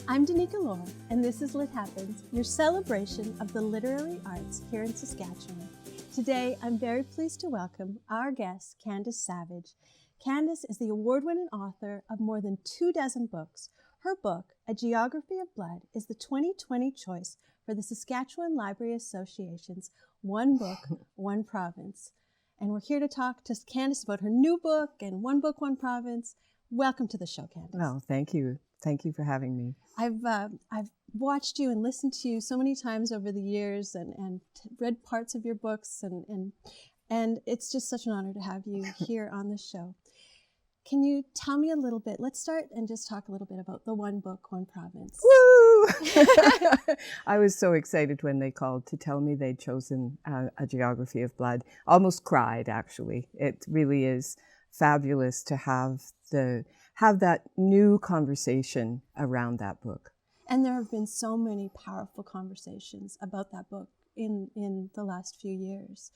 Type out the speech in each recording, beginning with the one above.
I'm Danica Lorer, and this is Lit Happens, your celebration of the literary arts here in Saskatchewan. Today, I'm very pleased to welcome our guest, Candace Savage. Candace is the award-winning author of more than 24 books. Her book, A Geography of Blood, is the 2020 choice for the Saskatchewan Library Association's One Book, One Province. And we're here to talk to Candace about her new book and One Book, One Province. Welcome to the show, Candace. Oh, thank you. Thank you for having me. I've watched you and listened to you so many times over the years and read parts of your books and it's just such an honor to have you here on the show. Can you tell me a little bit? Let's start and just talk a little bit about the One Book, One Province. Woo! I was so excited when they called to tell me they'd chosen A Geography of Blood. Almost cried, actually. It really is fabulous to have that new conversation around that book. And there have been so many powerful conversations about that book in the last few years.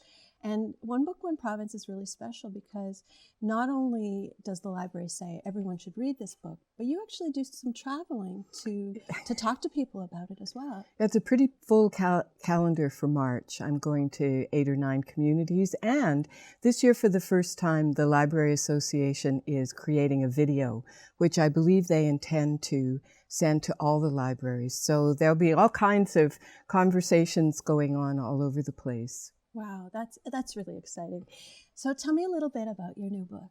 And One Book, One Province is really special because not only does the library say everyone should read this book, but you actually do some traveling to talk to people about it as well. It's a pretty full calendar for March. I'm going to 8 or 9 communities, and this year for the first time, the Library Association is creating a video, which I believe they intend to send to all the libraries. So there'll be all kinds of conversations going on all over the place. Wow, that's really exciting. So tell me a little bit about your new book.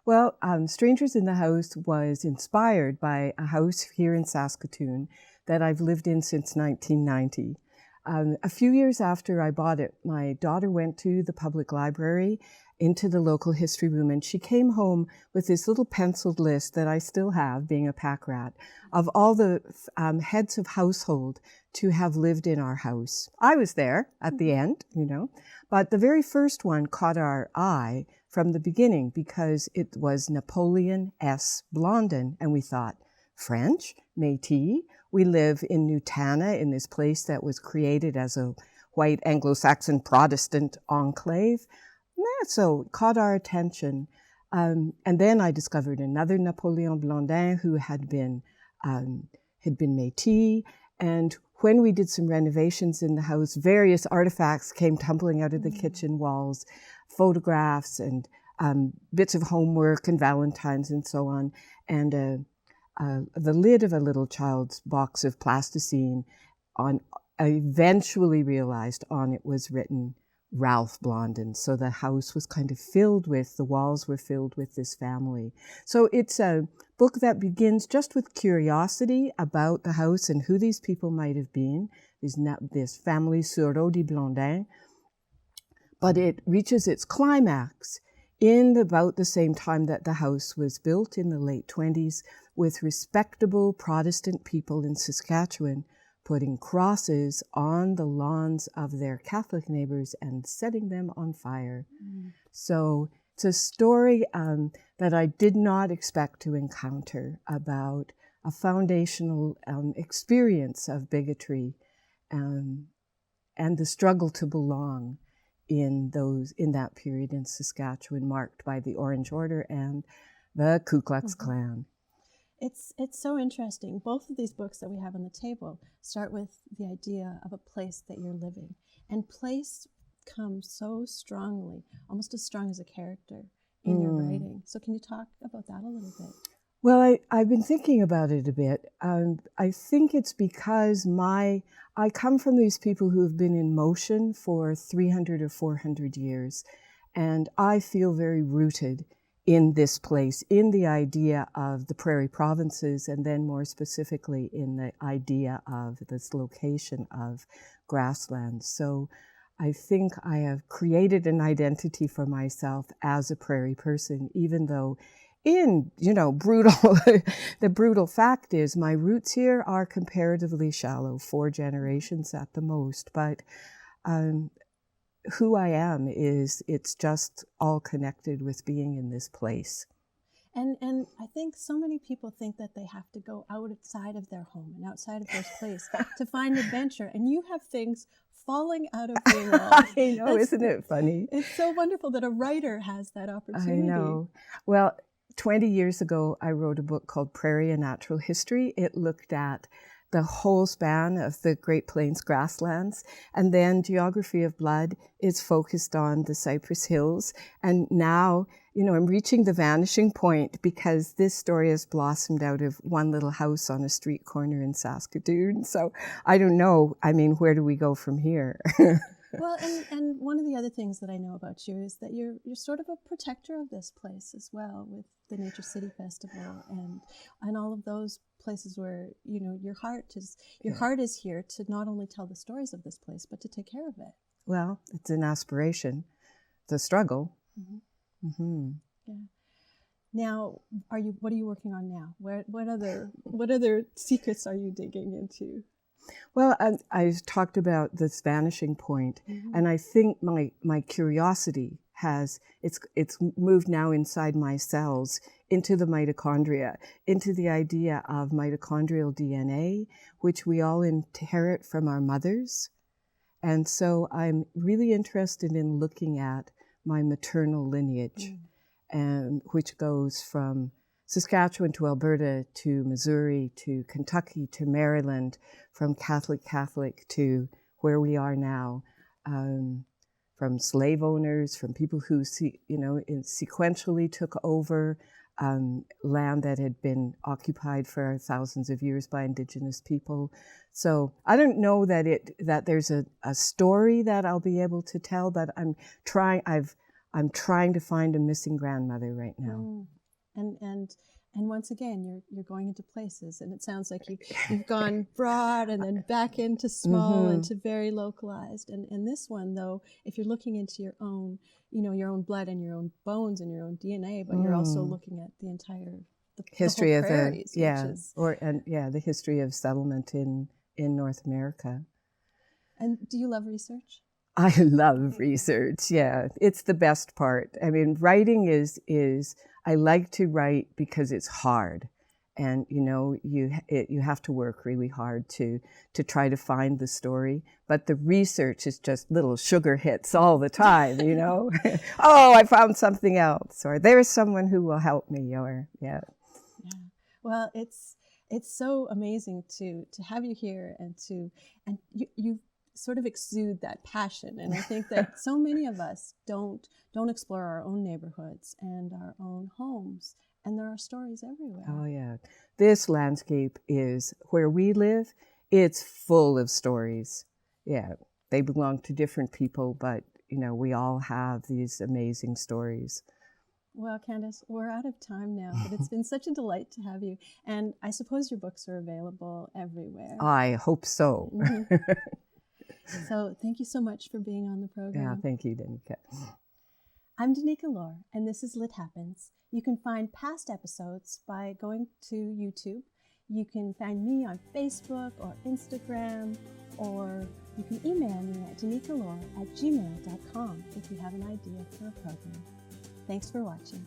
Well, Strangers in the House was inspired by a house here in Saskatoon that I've lived in since 1990. A few years after I bought it, my daughter went to the public library into the local history room, and she came home with this little penciled list that I still have, being a pack rat, of all the heads of household to have lived in our house. I was there at the end, but the very first one caught our eye from the beginning because it was Napoleon S. Blondin, and we thought, French, Métis. We live in Nutana, in this place that was created as a white Anglo-Saxon Protestant enclave. So it caught our attention. And then I discovered another Napoleon Blondin who had been Métis. And when we did some renovations in the house, various artifacts came tumbling out of the kitchen walls, photographs and bits of homework and Valentines and so on. And the lid of a little child's box of plasticine I eventually realized on it was written Ralph Blondin. So the house was kind of the walls were filled with this family. So it's a book that begins just with curiosity about the house and who these people might have been, this family Sureau de Blondin. But it reaches its climax in about the same time that the house was built in the late 1920s, with respectable Protestant people in Saskatchewan putting crosses on the lawns of their Catholic neighbors and setting them on fire. So it's a story that I did not expect to encounter about a foundational experience of bigotry and the struggle to belong in that period in Saskatchewan, marked by the Orange Order and the Ku Klux Klan. It's so interesting. Both of these books that we have on the table start with the idea of a place that you're living. And place comes so strongly, almost as strong as a character in your writing. So can you talk about that a little bit? Well, I've been thinking about it a bit. I think it's because I come from these people who have been in motion for 300 or 400 years. And I feel very rooted in this place, in the idea of the prairie provinces, and then more specifically in the idea of this location of grasslands. So I think I have created an identity for myself as a prairie person, even though the brutal fact is my roots here are comparatively shallow, 4 generations at the most, but who I am it's just all connected with being in this place. And I think so many people think that they have to go outside of their home and outside of their place to find adventure. And you have things falling out of your walls. I know, isn't it funny? It's so wonderful that a writer has that opportunity. I know. Well, 20 years ago, I wrote a book called Prairie: A Natural History. It looked at the whole span of the Great Plains grasslands. And then Geography of Blood is focused on the Cypress Hills. And now, I'm reaching the vanishing point because this story has blossomed out of one little house on a street corner in Saskatoon. So I don't know. Where do we go from here? Well, and one of the other things that I know about you is that you're sort of a protector of this place as well, with the Nature City Festival and all of those places where your heart is here to not only tell the stories of this place but to take care of it. Well, it's an aspiration, it's a struggle. Mm-hmm. Mm-hmm. Yeah. Now, what are you working on now? What other secrets are you digging into? Well, I talked about this vanishing point, mm-hmm. and I think my curiosity it's moved now inside my cells into the mitochondria, into the idea of mitochondrial DNA, which we all inherit from our mothers. And so I'm really interested in looking at my maternal lineage, and which goes from Saskatchewan to Alberta to Missouri to Kentucky to Maryland, from Catholic to where we are now, from slave owners, from people who sequentially took over land that had been occupied for thousands of years by Indigenous people. So I don't know that there's a story that I'll be able to tell, but I'm trying to find a missing grandmother right now. And once again, you're going into places, and it sounds like you've gone broad and then back into small, mm-hmm. and to very localized. And this one, though, if you're looking into your own blood and your own bones and your own DNA, but you're also looking at the entire history the of prairies, the history of settlement in North America. And do you love research? I love research. Yeah, it's the best part. Writing is I like to write because it's hard, and you have to work really hard to try to find the story. But the research is just little sugar hits all the time. Oh, I found something else, or there's someone who will help me, or yeah. Well, it's so amazing to have you here, and you sort of exude that passion. And I think that so many of us don't explore our own neighborhoods and our own homes, and there are stories everywhere. Oh yeah. This landscape is where we live. It's full of stories. Yeah. They belong to different people, but we all have these amazing stories. Well, Candace, we're out of time now, but it's been such a delight to have you. And I suppose your books are available everywhere. I hope so. Mm-hmm. So thank you so much for being on the program. Yeah, thank you, Danica. I'm Danica Lorer, and this is Lit Happens. You can find past episodes by going to YouTube. You can find me on Facebook or Instagram, or you can email me at danicalorer@gmail.com if you have an idea for a program. Thanks for watching.